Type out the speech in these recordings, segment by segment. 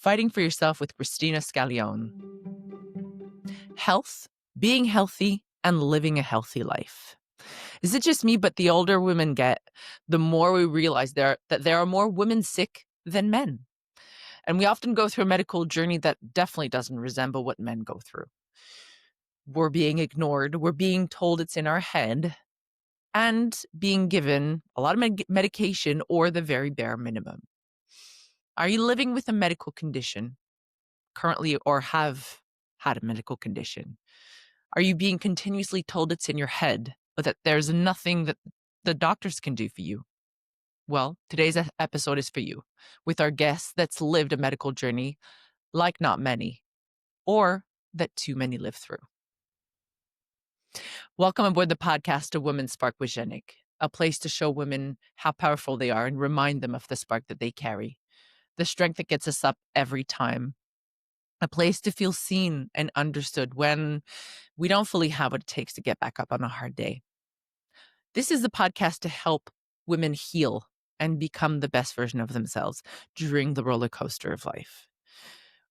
Fighting for Yourself with Kristina Scaglione. Health, being healthy, and living a healthy life. Is it just me, but the older women get, the more we realize that there are more women sick than men. And we often go through a medical journey that definitely doesn't resemble what men go through. We're being ignored. We're being told it's in our head and being given a lot of medication or the very bare minimum. Are you living with a medical condition currently or have had a medical condition? Are you being continuously told it's in your head, but that there's nothing that the doctors can do for you? Well, today's episode is for you, with our guest that's lived a medical journey like not many, or that too many live through. Welcome aboard the podcast, A Woman's Spark with Jenik, a place to show women how powerful they are and remind them of the spark that they carry, the strength that gets us up every time, a place to feel seen and understood when we don't fully have what it takes to get back up on a hard day. This is the podcast to help women heal and become the best version of themselves during the roller coaster of life.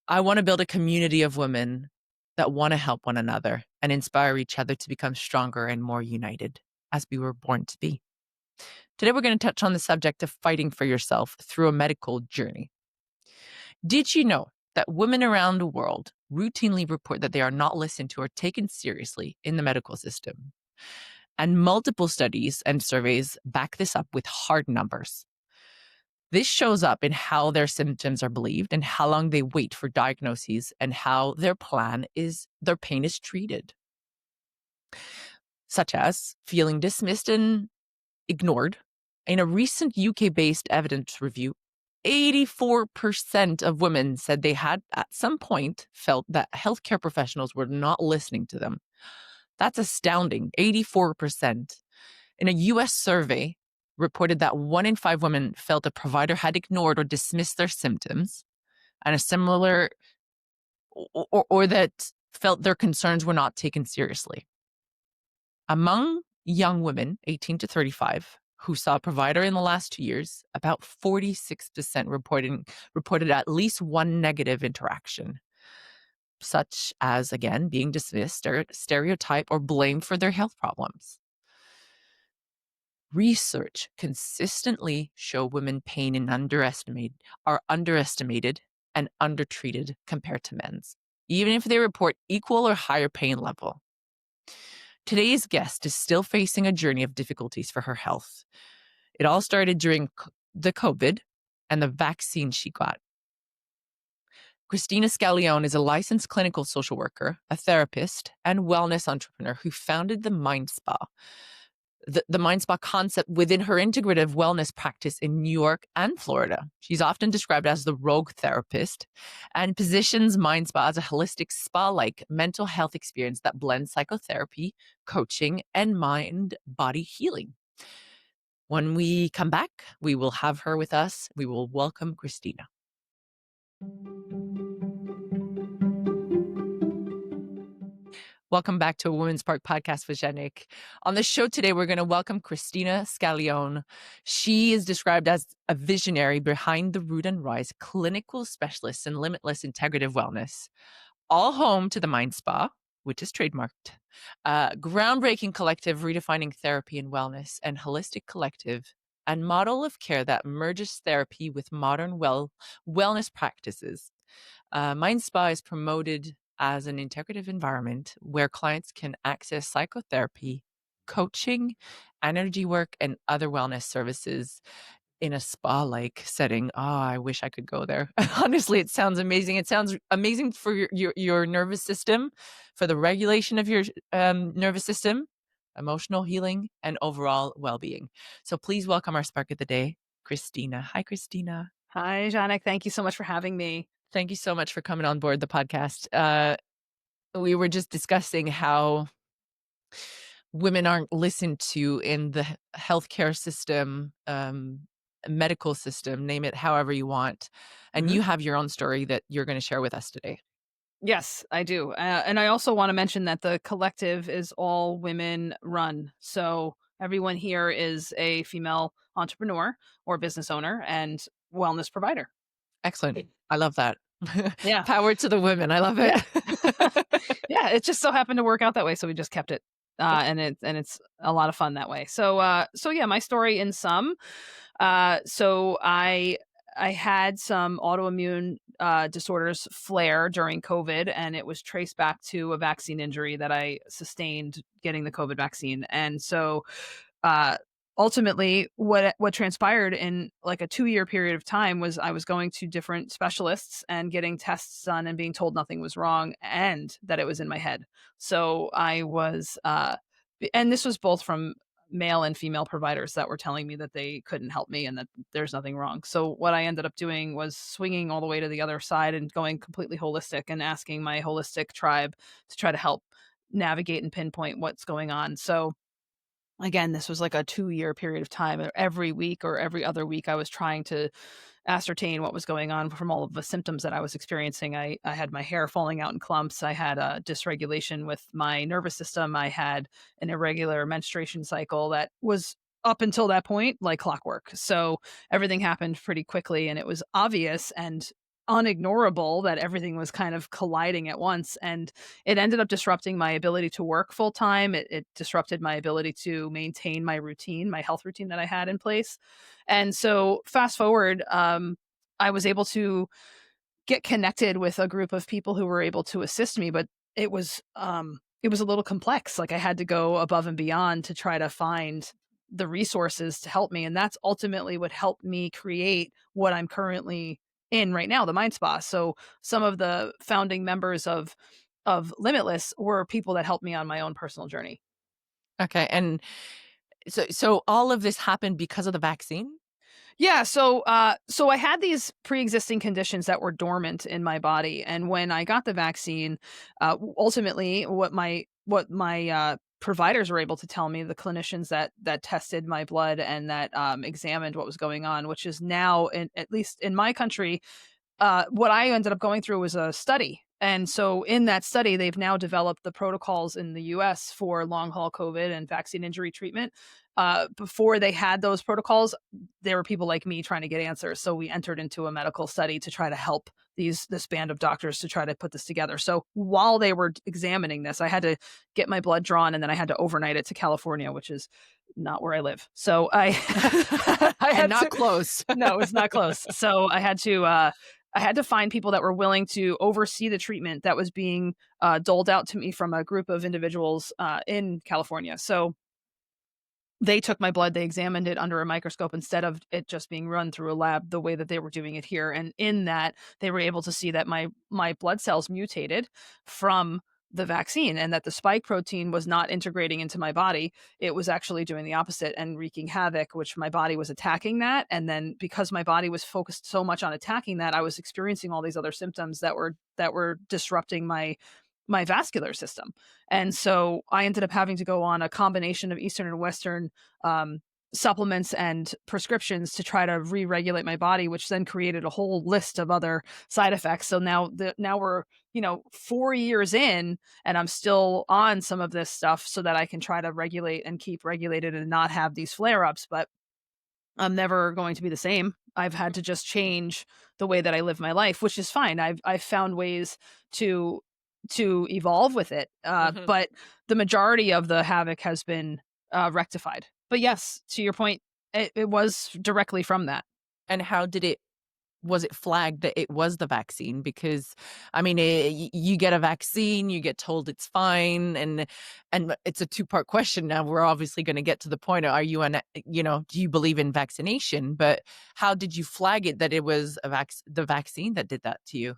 I want to build a community of women that want to help one another and inspire each other to become stronger and more united as we were born to be. Today, we're going to touch on the subject of fighting for yourself through a medical journey. Did you know that women around the world routinely report that they are not listened to or taken seriously in the medical system? And multiple studies and surveys back this up with hard numbers. This shows up in how their symptoms are believed and how long they wait for diagnoses and how their pain is treated. Such as feeling dismissed and ignored. In a recent UK-based evidence review, 84% of women said they had at some point felt that healthcare professionals were not listening to them. That's astounding, 84%. In a US survey, reported that 1 in 5 women felt a provider had ignored or dismissed their symptoms, and a similar, or that felt their concerns were not taken seriously. Among young women, 18 to 35, who saw a provider in the last 2 years, about 46% reported at least one negative interaction, such as, again, being dismissed or stereotyped or blamed for their health problems. Research consistently show women pain are underestimated and undertreated compared to men's, even if they report equal or higher pain level. Today's guest is still facing a journey of difficulties for her health. It all started during the COVID and the vaccine she got. Kristina Scaglione is a licensed clinical social worker, a therapist, and wellness entrepreneur who founded the Mind Spa. The Mind Spa concept within her integrative wellness practice in New York and Florida. She's often described as the rogue therapist and positions Mind Spa as a holistic spa-like mental health experience that blends psychotherapy, coaching, and mind-body healing. When we come back, we will have her with us. We will welcome Kristina. Welcome back to A Women's Spark podcast with Jenik. On the show today, we're going to welcome Kristina Scaglione. She is described as a visionary behind the Root and Rise clinical specialist in limitless integrative wellness, all home to the Mind Spa, which is trademarked, groundbreaking collective redefining therapy and wellness, and holistic collective and model of care that merges therapy with modern wellness practices. Mind Spa is promoted as an integrative environment where clients can access psychotherapy, coaching, energy work, and other wellness services in a spa-like setting. Oh, I wish I could go there. Honestly, it sounds amazing. It sounds amazing for your nervous system, for the regulation of your nervous system, emotional healing, and overall well-being. So please welcome our spark of the day, Kristina. Hi, Kristina. Hi, Jenik. Thank you so much for having me. Thank you so much for coming on board the podcast. We were just discussing how women aren't listened to in the healthcare system, medical system, name it however you want. And you have your own story that you're going to share with us today. Yes, I do. And I also want to mention that the collective is all women run. So everyone here is a female entrepreneur or business owner and wellness provider. Excellent. I love that. Yeah. Power to the women. I love Yeah. it. Yeah, it just so happened to work out that way, so we just kept it. And it's a lot of fun that way. So yeah, my story in sum, so I had some autoimmune disorders flare during COVID, and it was traced back to a vaccine injury that I sustained getting the COVID vaccine. And so uh, ultimately, what transpired in like a 2-year period of time was I was going to different specialists and getting tests done and being told nothing was wrong and that it was in my head. So I was, and this was both from male and female providers that were telling me that they couldn't help me and that there's nothing wrong. So what I ended up doing was swinging all the way to the other side and going completely holistic and asking my holistic tribe to try to help navigate and pinpoint what's going on. So again, this was like a 2-year period of time. Every week or every other week, I was trying to ascertain what was going on from all of the symptoms that I was experiencing. I had my hair falling out in clumps. I had a dysregulation with my nervous system. I had an irregular menstruation cycle that was up until that point like clockwork. So everything happened pretty quickly, and it was obvious and unignorable that everything was kind of colliding at once. And it ended up disrupting my ability to work full time. It disrupted my ability to maintain my routine, my health routine that I had in place. And so fast forward, I was able to get connected with a group of people who were able to assist me, but it was a little complex. Like I had to go above and beyond to try to find the resources to help me. And that's ultimately what helped me create what I'm currently in right now, the Mind Spa. So some of the founding members of Limitless were people that helped me on my own personal journey. Okay, and so all of this happened because of the vaccine? Yeah, so I had these pre-existing conditions that were dormant in my body, and when I got the vaccine, ultimately, what my providers were able to tell me, the clinicians that tested my blood and that examined what was going on, which is now, at least in my country, what I ended up going through was a study. And so in that study, they've now developed the protocols in the US for long haul COVID and vaccine injury treatment. Before they had those protocols, there were people like me trying to get answers. So we entered into a medical study to try to help this band of doctors to try to put this together. So while they were examining this, I had to get my blood drawn and then I had to overnight it to California, which is not where I live. So I I And had not to close. no, it's not close. So I had to find people that were willing to oversee the treatment that was being doled out to me from a group of individuals in California. So they took my blood, they examined it under a microscope instead of it just being run through a lab the way that they were doing it here. And in that, they were able to see that my blood cells mutated from the vaccine and that the spike protein was not integrating into my body. It was actually doing the opposite and wreaking havoc, which my body was attacking that. And then because my body was focused so much on attacking that, I was experiencing all these other symptoms that were disrupting my vascular system. And so I ended up having to go on a combination of Eastern and Western supplements and prescriptions to try to re-regulate my body, which then created a whole list of other side effects. So now we're 4 years in, and I'm still on some of this stuff so that I can try to regulate and keep regulated and not have these flare-ups. But I'm never going to be the same. I've had to just change the way that I live my life, which is fine. I've found ways to evolve with it, Mhm. but the majority of the havoc has been rectified. But yes, to your point, it was directly from that. And how did it was it flagged that it was the vaccine? Because, I mean, you get a vaccine, you get told it's fine, and it's a two-part question now. We're obviously gonna get to the point, are you do you believe in vaccination? But how did you flag it that it was the vaccine that did that to you?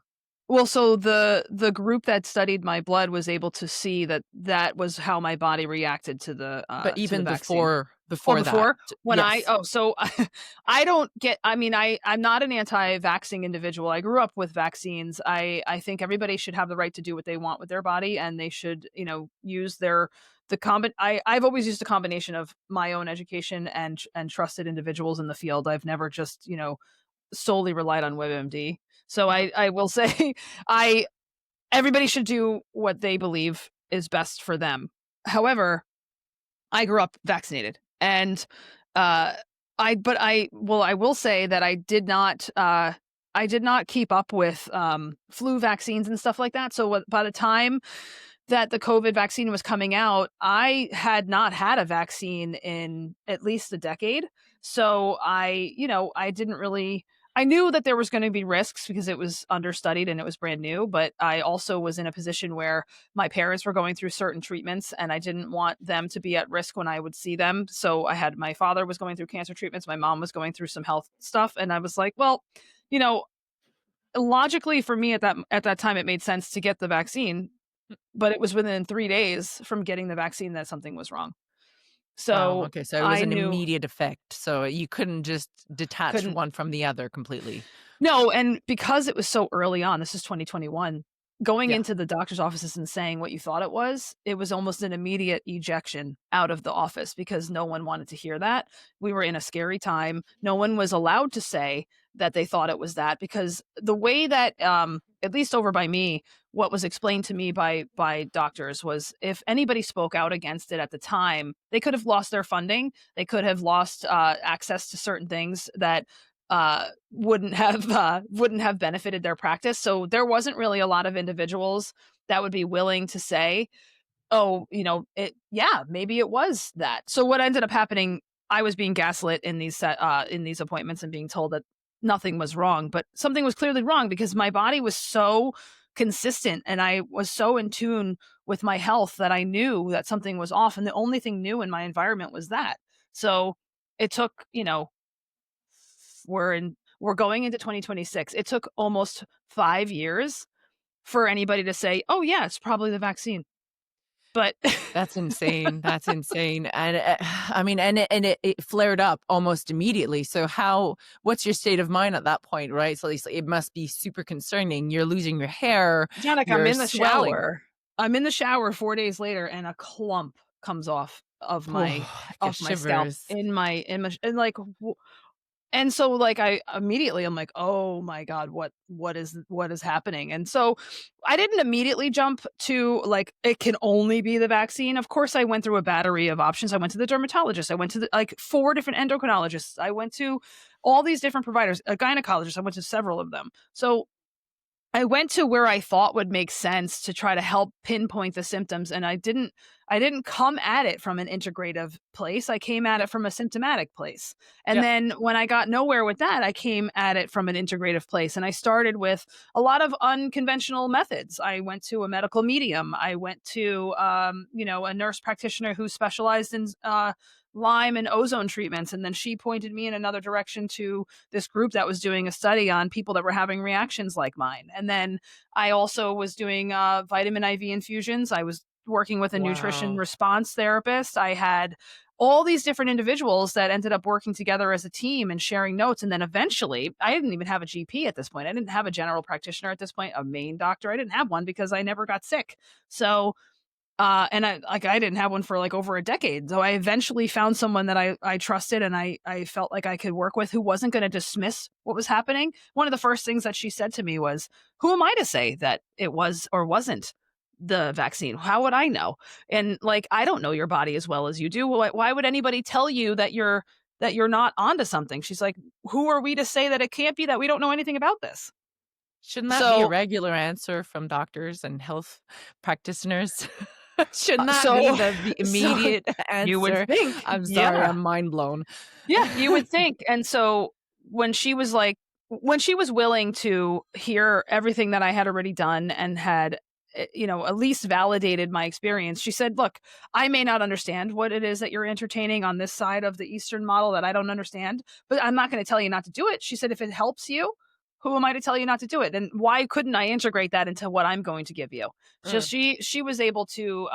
Well, so the group that studied my blood was able to see that that was how my body reacted But to the even vaccine. Or before that, before when I yes. oh, so I don't get I mean, I'm not an anti-vaxxing individual. I grew up with vaccines. I think everybody should have the right to do what they want with their body, and they should, use I've always used a combination of my own education and trusted individuals in the field. I've never just, solely relied on WebMD. So Mhm. I will say I everybody should do what they believe is best for them. However, I grew up vaccinated, and uh I will say that I did not I did not keep up with, flu vaccines and stuff like that, so by the time that the COVID vaccine was coming out, I had not had a vaccine in at least a decade. So I didn't really I knew that there was going to be risks because it was understudied and it was brand new, but I also was in a position where my parents were going through certain treatments and I didn't want them to be at risk when I would see them. So I had my father was going through cancer treatments, my mom was going through some health stuff, and I was like, well, you know, logically for me at that time it made sense to get the vaccine, but it was within 3 days from getting the vaccine that something was wrong. Wow, So, okay, so it was I an knew immediate effect, so you couldn't just detach couldn't one from the other completely. No, and because it was so early on, this is 2021, going Yeah. into the doctor's offices and saying what you thought it was almost an immediate ejection out of the office because no one wanted to hear that. We were in a scary time. No one was allowed to say that they thought it was that because the way that, at least over by me, what was explained to me by doctors was if anybody spoke out against it at the time, they could have lost their funding. They could have lost, access to certain things that wouldn't have benefited their practice. So there wasn't really a lot of individuals that would be willing to say, "Oh, yeah, maybe it was that." So what ended up happening, I was being gaslit in these appointments and being told that nothing was wrong, but something was clearly wrong because my body was so consistent and I was so in tune with my health that I knew that something was off, and the only thing new in my environment was that. So it took, we're going into 2026. It took almost 5 years for anybody to say, "Oh, yeah, it's probably the vaccine." But That's insane, and, I mean, and it flared up almost immediately, so what's your state of mind at that point, right? So, it must be super concerning, you're losing your hair, Janik, you're swelling. I'm in the shower 4 days later, and a clump comes I get off my scalp shivers. in my and, like, and so, like, I'm like, "Oh my god, what is happening?" And so, I didn't immediately jump to, like, it can only be the vaccine. Of course, I went through a battery of options. I went to the dermatologist. I went to like, 4 different endocrinologists. I went to all these different providers, a gynecologist. I went to several of them. So I went to where I thought would make sense to try to help pinpoint the symptoms, and I didn't come at it from an integrative place, I came at it from a symptomatic place, and Yeah. then when I got nowhere with that, I came at it from an integrative place, and I started with a lot of unconventional methods. I went to a medical medium, I went to, a nurse practitioner who specialized in, Lyme and ozone treatments, and then she pointed me in another direction to this group that was doing a study on people that were having reactions like mine. And then I also was doing vitamin IV infusions. I was working with a nutrition Wow. response therapist. I had all these different individuals that ended up working together as a team and sharing notes. And then eventually, I didn't even have a GP at this point. I didn't have a general practitioner at this point, a main doctor. I didn't have one because I never got sick. So and I didn't have one for, like, over a decade, so I eventually found someone that I trusted and I felt like I could work with who wasn't gonna dismiss what was happening. One of the first things that she said to me was, "Who am I to say that it was or wasn't the vaccine? How would I know? And, like, I don't know your body as well as you do. Why would anybody tell you that you're not onto something?" She's like, "Who are we to say that it can't be that we don't know anything about this?" Shouldn't that be a So regular answer from doctors and health practitioners? Shouldn't uh, that be so the so immediate you would answer? think. I'm sorry, Yeah. I'm mind blown. Yeah, you would think. And so when she was like when she was willing to hear everything that I had already done and had, at least validated my experience, she said, "Look, I may not understand what it is that you're entertaining on this side of the Eastern model that I don't understand, but I'm not going to tell you not to do it." She said, "If it helps you, who am I to tell you not to do it? And why couldn't I integrate that into what I'm going to give you?" So Mm. she was able to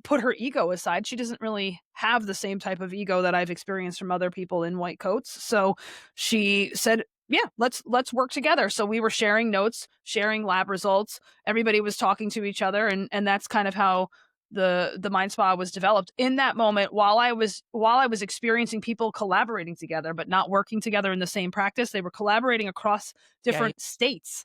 put her ego aside. She doesn't really have the same type of ego that I've experienced from other people in white coats. So she said, "Yeah, let's work together." So we were sharing notes, sharing lab results. Everybody was talking to each other, and that's kind of how the Mind Spa was developed. In that moment, while I was experiencing people collaborating together but not working together in the same practice, they were collaborating across Yeah, different states.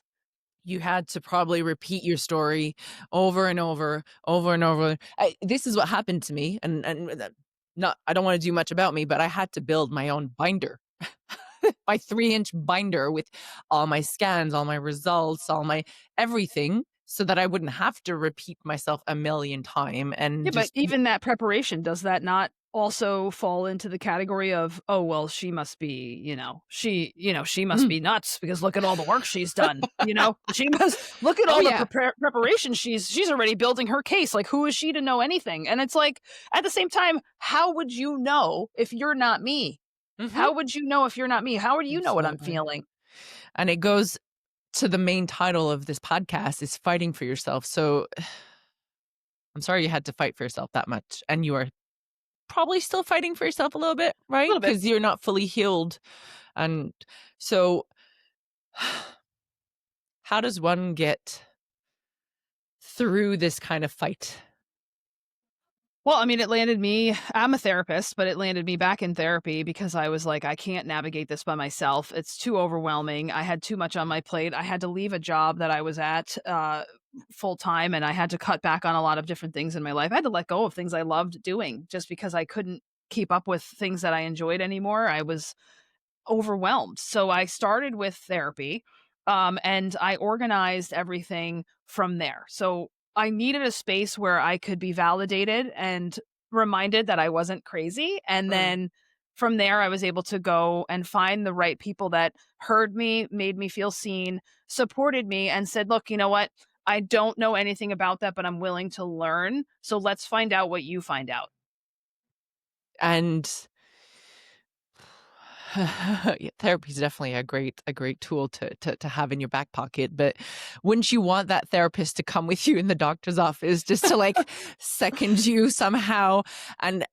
you had to probably repeat your story over and over, over and over. This is what happened to me, and not I don't wanna do much about me, but I had to build my own binder. my 3-inch binder with all my scans, all my results, all my everything, so that I wouldn't have to repeat myself a million time and Yeah, but just even that preparation, does that not also fall into the category of, "Oh, well, she must be, she must Mm. be nuts because look at all the work she's done," you know? She must look at Oh all the yeah. preparation she's already building her case, like, who is she to know anything? And it's like, at the same time, how would you know if you're not me? Hmm. How would you know if you're not me? How would you know what I'm Absolutely. feeling? And it goes to the main title of this podcast is fighting for yourself. So I'm sorry you had to fight for yourself that much. And you are probably still fighting for yourself a little bit, A right? little bit. Because you're not fully healed. And so, how does one get through this kind of fight? Well, I mean, it landed me I'm a therapist, but it landed me back in therapy because I was like, "I can't navigate this by myself. It's too overwhelming. I had too much on my plate." I had to leave a job that I was at, full time, and I had to cut back on a lot of different things in my life. I had to let go of things I loved doing just because I couldn't keep up with things that I enjoyed anymore. I was overwhelmed. So I started with therapy, and I organized everything from there. So I needed a space where I could be validated and reminded that I wasn't crazy. And Mm. then from there, I was able to go and find the right people that heard me, made me feel seen, supported me, and said, "Look, you know what? I don't know anything about that, but I'm willing to learn. So let's find out what you find out." And yeah, therapy is definitely a great tool to have in your back pocket. But wouldn't you want that therapist to come with you in the doctor's office just to like second you somehow? And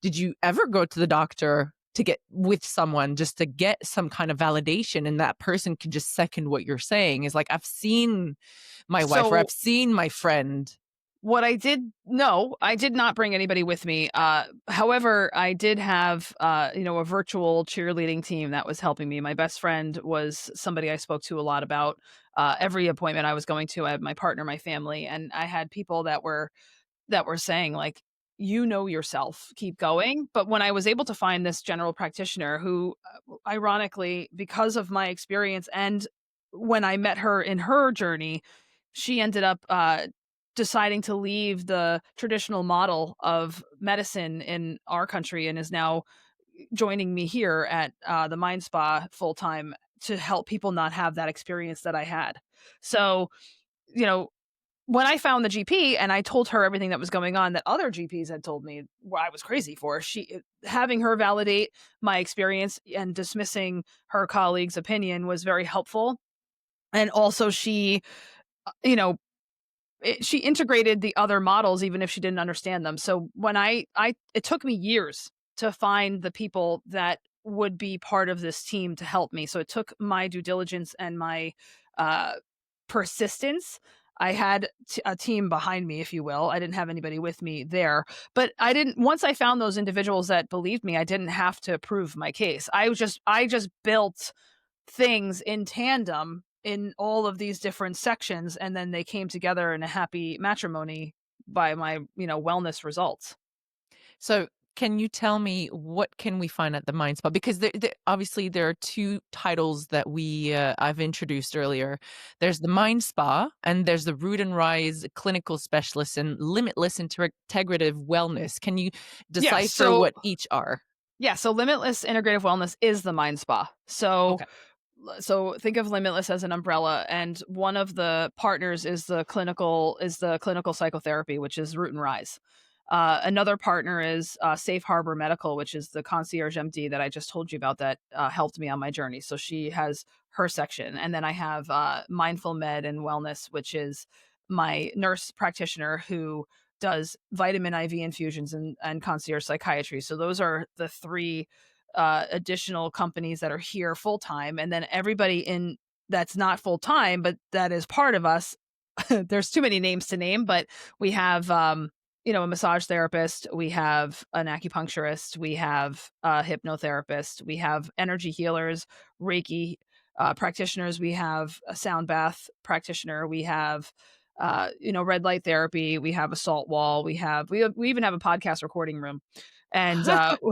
did you ever go to the doctor to get with someone just to get some kind of validation, and that person could just second what you're saying? Is like, I've seen my wife or I've So seen my friend. what I did no, I did not bring anybody with me. However, I did have, a virtual cheerleading team that was helping me. My best friend was somebody I spoke to a lot about, every appointment I was going to. I had my partner, my family, and I had people that were saying like, "You know yourself, keep going." But when I was able to find this general practitioner who, ironically, because of my experience and when I met her in her journey, she ended up, deciding to leave the traditional model of medicine in our country and is now joining me here at, the Mind Spa full time to help people not have that experience that I had. So, you know, when I found the GP and I told her everything that was going on that other GPs had told me what I was crazy for, having her validate my experience and dismissing her colleague's opinion was very helpful. And also you know, she integrated the other models even if she didn't understand them. So when I it took me years to find the people that would be part of this team to help me. So it took my due diligence and my uh persistence. I had a team behind me, if you will. I didn't have anybody with me there, but I didn't once I found those individuals that believed me, I didn't have to prove my case. I just built things in tandem in all of these different sections, and then they came together in a happy matrimony by my, wellness results. So, can you tell me what can we find at the Mind Spa? Because obviously there are two titles that I've introduced earlier. There's the Mind Spa, and there's the Root and Rise Clinical Specialist and Limitless Integrative Wellness. Can you Yeah, decipher so what each are? Limitless Integrative Wellness is the Mind Spa. So Okay. so think of Limitless as an umbrella, and one of the partners is the clinical psychotherapy, which is Root and Rise. Another partner is Safe Harbor Medical, which is the concierge MD that I just told you about that helped me on my journey. So she has her section, and then I have Mindful Med and Wellness, which is my nurse practitioner who does vitamin IV infusions and concierge psychiatry. So those are the three additional companies that are here full time, and then everybody in that's not full time, but that is part of us. There's too many names to name, but we have a massage therapist, we have an acupuncturist, we have a hypnotherapist, we have energy healers, Reiki practitioners, we have a sound bath practitioner, we have red light therapy, we have a salt wall, we even have a podcast recording room. And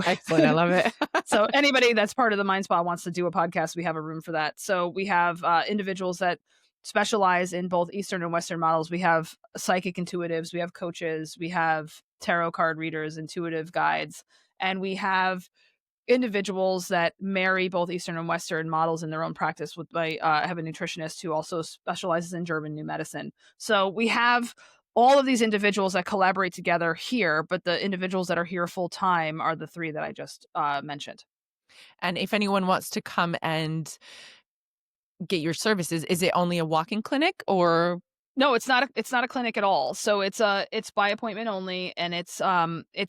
Excellent. I love it. so anybody that's part of the Mind Spa wants to do a podcast, we have a room for that. So we have individuals that specialize in both Eastern and Western models. We have psychic intuitives, we have coaches, we have tarot card readers, intuitive guides, and we have individuals that marry both Eastern and Western models in their own practice. With my, I have a nutritionist who also specializes in German new medicine. So we have all of these individuals that collaborate together here, but the individuals that are here full time are the three that I just mentioned. And if anyone wants to come and get your services, is it only a walk-in clinic or No, it's not a clinic at all. So it's by appointment only, and it's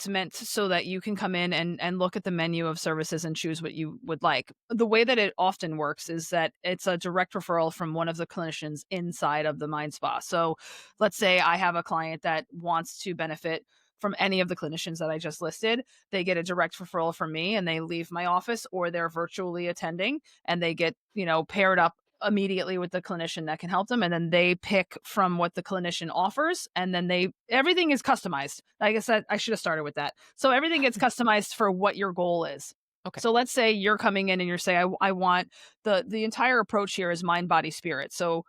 meant so that you can come in and look at the menu of services and choose what you would like. The way that it often works is that it's a direct referral from one of the clinicians inside of the Mind Spa. So let's say I have a client that wants to benefit from any of the clinicians that I just listed. They get a direct referral from me and they leave my office, or they're virtually attending and they get, paired up immediately with the clinician that can help them, and then they pick from what the clinician offers, and then everything is customized. I guess I should have started with that. So everything gets customized for what your goal is. okay. So let's say you're coming in and you're saying, I want the entire approach here is mind, body, spirit. So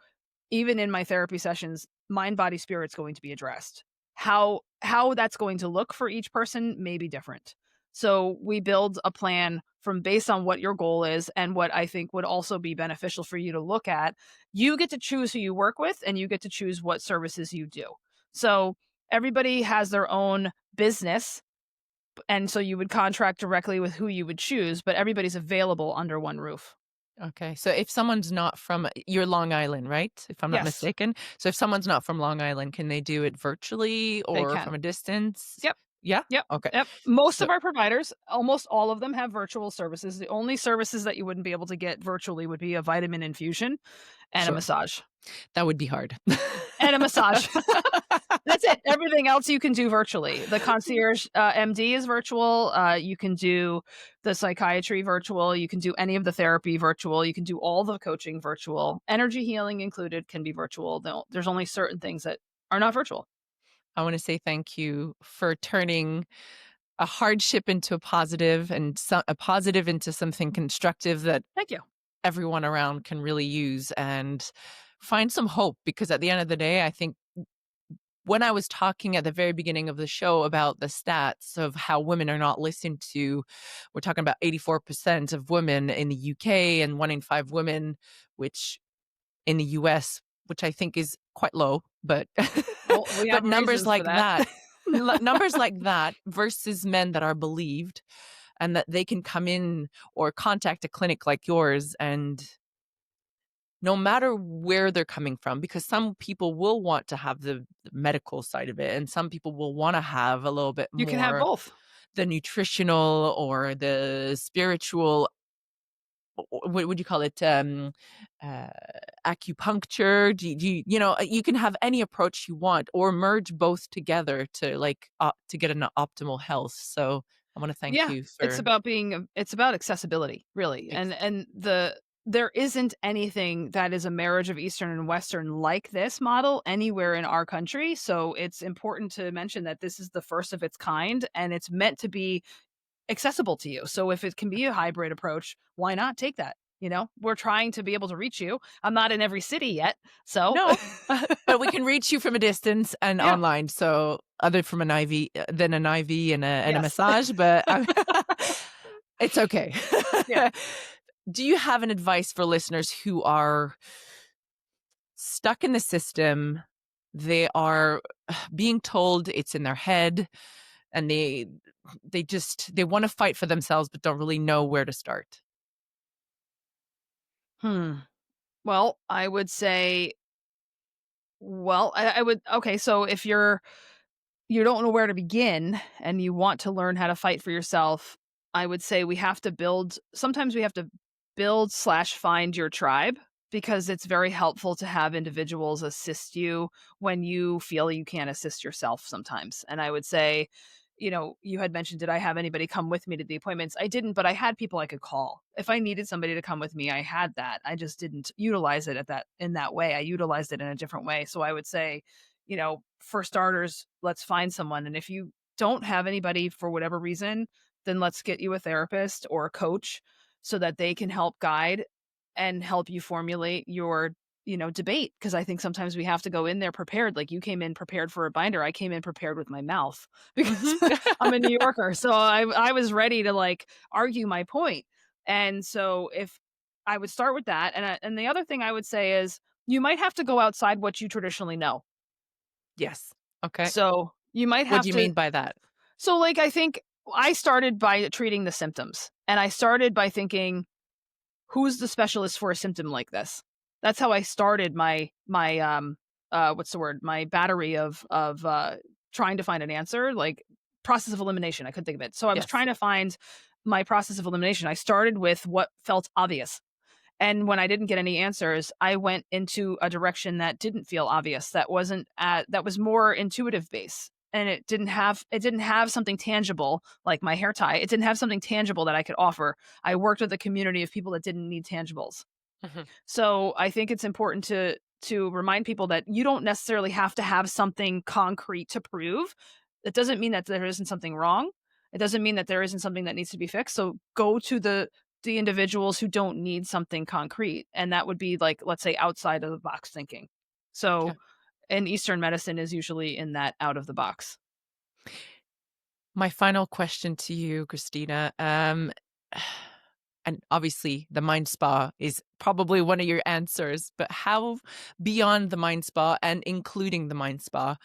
even in my therapy sessions, mind, body, spirit's going to be addressed. How that's going to look for each person may be different. So we build a plan from based on what your goal is and what I think would also be beneficial for you to look at. You get to choose who you work with and you get to choose what services you do. So everybody has their own business, and so you would contract directly with who you would choose, but everybody's available under one roof. Okay. So if someone's not from you're Long Island, right? If I'm not Yes, mistaken. So if someone's not from Long Island, can they do it virtually they or from can. a distance? Yep. Yeah? Yep. Okay. Yep. Most So of our providers, almost all of them have virtual services. The only services that you wouldn't be able to get virtually would be a vitamin infusion and a sure. massage. That would be hard. And a massage. That's it. Everything else you can do virtually. The concierge MD is virtual. You can do the psychiatry virtual. You can do any of the therapy virtual. You can do all the coaching virtual. Energy healing included can be virtual. There's only certain things that are not virtual. I want to say thank you for turning a hardship into a positive and a positive into something constructive that Thank you. everyone around can really use and find some hope, because at the end of the day, I think when I was talking at the very beginning of the show about the stats of how women are not listened to, we're talking about 84% of women in the UK and 1 in 5 women, which in the US, which I think is quite low, but Well, we but have numbers reasons for like that. that, numbers like that versus men that are believed and that they can come in or contact a clinic like yours, and no matter where they're coming from, because some people will want to have the medical side of it and some people will want to have a little bit You can have more both. the nutritional or the spiritual, what would you call it, uh, acupuncture. You can have any approach you want or merge both together to to get an optimal health. So I want to thank Yeah, you it's for about it's about accessibility, really. ex- And there isn't anything that is a marriage of Eastern and Western like this model anywhere in our country. So it's important to mention that this is the first of its kind and it's meant to be accessible to you. So if it can be a hybrid approach, why not take that? We're trying to be able to reach you. I'm not in every city yet. So no, but we can reach you from a distance and yeah, online. So other from an IV than an IV and a yes. massage, but it's okay. Yeah. Do you have an advice for listeners who are stuck in the system? They are being told it's in their head, and they want to fight for themselves but don't really know where to start. Hmm. Well, I would say, I would, okay. So if you don't know where to begin and you want to learn how to fight for yourself, I would say sometimes we have to build slash find your tribe, because it's very helpful to have individuals assist you when you feel you can't assist yourself sometimes. And I would say, you had mentioned, did I have anybody come with me to the appointments? I didn't, but I had people I could call. If I needed somebody to come with me, I had that. I just didn't utilize it in that way. I utilized it in a different way. So I would say, for starters, let's find someone. And if you don't have anybody for whatever reason, then let's get you a therapist or a coach so that they can help guide and help you formulate your, debate. Because I think sometimes we have to go in there prepared. Like you came in prepared for a binder. I came in prepared with my mouth because Mhm. I'm a New Yorker. So I was ready to like argue my point. And so if I would start with that, and the other thing I would say is you might have to go outside what you traditionally know. Yes. Okay. So you might What do have you to. mean by that? So like I think I started by treating the symptoms, and I started by thinking, who's the specialist for a symptom like this? That's how I started my what's the word? My battery of trying to find an answer, like process of elimination. I couldn't think of it. So I was Yes. trying to find my process of elimination. I started with what felt obvious. And when I didn't get any answers, I went into a direction that didn't feel obvious, that was more intuitive based. And it didn't have something tangible like my hair tie. It didn't have something tangible that I could offer. I worked with a community of people that didn't need tangibles. Mhm. So I think it's important to remind people that you don't necessarily have to have something concrete to prove. It doesn't mean that there isn't something wrong. It doesn't mean that there isn't something that needs to be fixed. So go to the individuals who don't need something concrete, and that would be like, let's say, outside of the box thinking. So, Okay. and Eastern medicine is usually in that out of the box. My final question to you, Christina, and obviously the mind spa is probably one of your answers, but how beyond the mind spa and including the mind spa,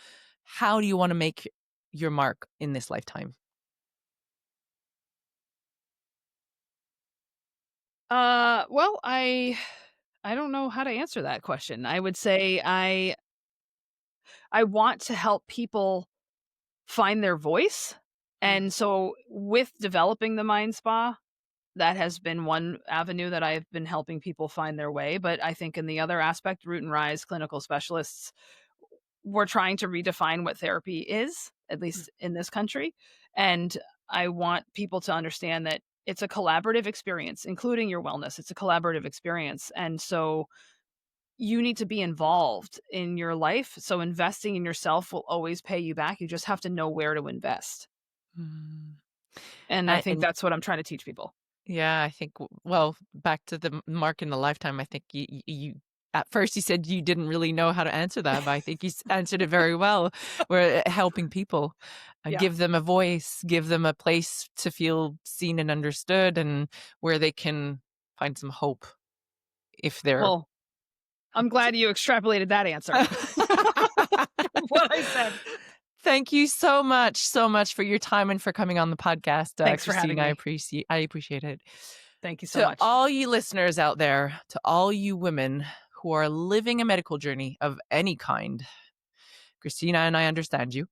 how do you want to make your mark in this lifetime? Well, I don't know how to answer that question. I would say I want to help people find their voice. Mm, And so with developing the mind spa, that has been one avenue that I've been helping people find their way. But I think in the other aspect, Root and Rise clinical specialists, we're trying to redefine what therapy is, at mm, least in this country. And I want people to understand that it's a collaborative experience, including your wellness. It's a collaborative experience. And so you need to be involved in your life. So investing in yourself will always pay you back. You just have to know where to invest. mm. And I think And that's what I'm trying to teach people. yeah, I think, well, back to the mark in the lifetime, I think you at first you said you didn't really know how to answer that, but I think you answered it very well. We're helping people, Yeah. give them a voice, give them a place to feel seen and understood, and where they can find some hope if they're. Well, I'm glad you extrapolated that answer from what I said. Thank you so much for your time and for coming on the podcast, Thanks for having Christine. me. I appreciate it. Thank you so To much. all you listeners out there, to all you women who are living a medical journey of any kind, Christina and I understand you.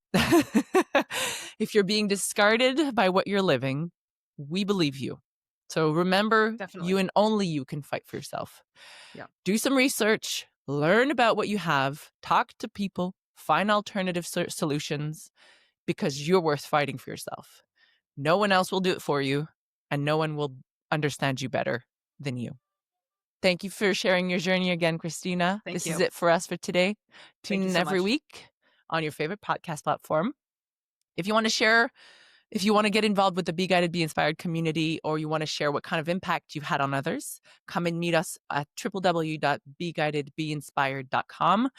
If you're being discarded by what you're living, we believe you. So remember, you Definitely. and only you can fight for yourself. Yeah. Do some research, learn about what you have, talk to people, find alternative solutions because you're worth fighting for yourself. No one else will do it for you, and no one will understand you better than you. Thank you for sharing your journey again, Christina. Thank This is you. it for us for today. Tune Thank you in so every much. week on your favorite podcast platform. If you want to share, if you want to get involved with the Be Guided, Be Inspired community, or you want to share what kind of impact you've had on others, come and meet us at www.beguidedbeinspired.com.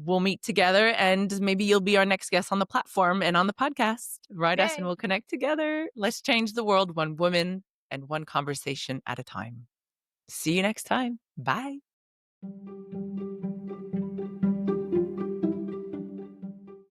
We'll meet together and maybe you'll be our next guest on the platform and on the podcast. Write us and Yay. we'll connect together. Let's change the world one woman and one conversation at a time. See you next time. Bye.